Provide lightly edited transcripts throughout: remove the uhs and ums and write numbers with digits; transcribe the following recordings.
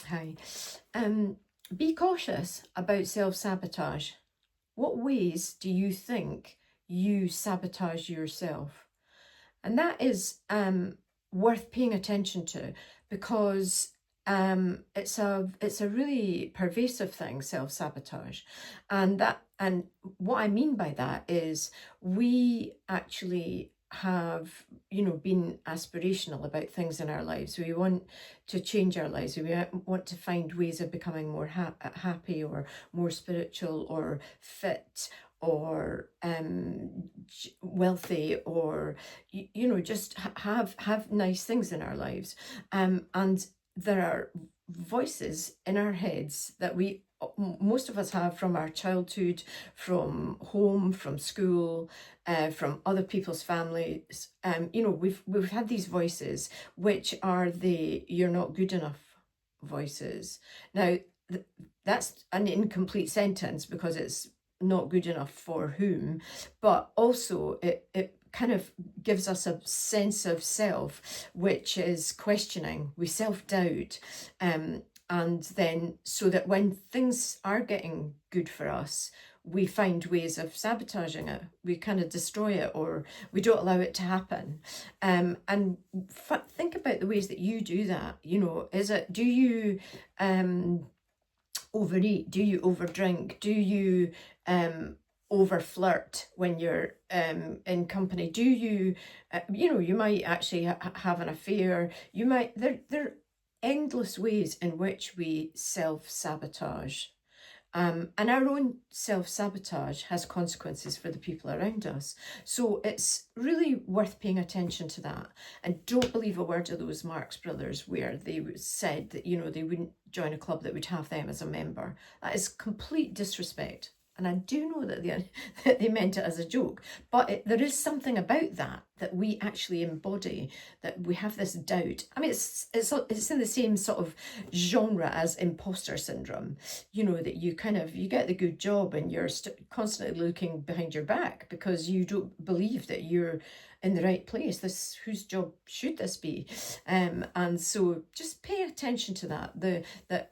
Hi. Be cautious about self-sabotage. What ways do you think you sabotage yourself? And that is worth paying attention to, because it's a really pervasive thing, self-sabotage. And what I mean by that is we actually have, been aspirational about things in our lives. We want to change our lives. We want to find ways of becoming more happy, or more spiritual, or fit, or wealthy, or just have nice things in our lives. And there are voices in our heads that most of us have from our childhood, from home, from school, from other people's families. We've had these voices, which are the "you're not good enough" voices. Now, that's an incomplete sentence, because it's not good enough for whom, but also it kind of gives us a sense of self which is questioning. We self-doubt, and then, so that when things are getting good for us, we find ways of sabotaging it. We kind of destroy it, or we don't allow it to happen. And think about the ways that you do that. Do you overeat? Do you overdrink? Do you over flirt when you're in company? Do you you might actually have an affair. You might, there are endless ways in which we self-sabotage. And our own self-sabotage has consequences for the people around us. So it's really worth paying attention to that. And don't believe a word of those Marx Brothers where they said that, they wouldn't join a club that would have them as a member. That is complete disrespect. And I do know that they meant it as a joke, but there is something about that we actually embody, that we have this doubt. I mean, it's in the same sort of genre as imposter syndrome, that you get the good job and you're constantly looking behind your back because you don't believe that you're in the right place. Whose job should this be? And so just pay attention to that.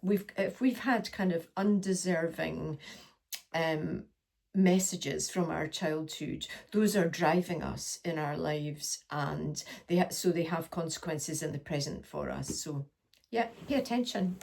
If we've had kind of undeserving messages from our childhood, those are driving us in our lives, and they have consequences in the present for us. So yeah, pay attention.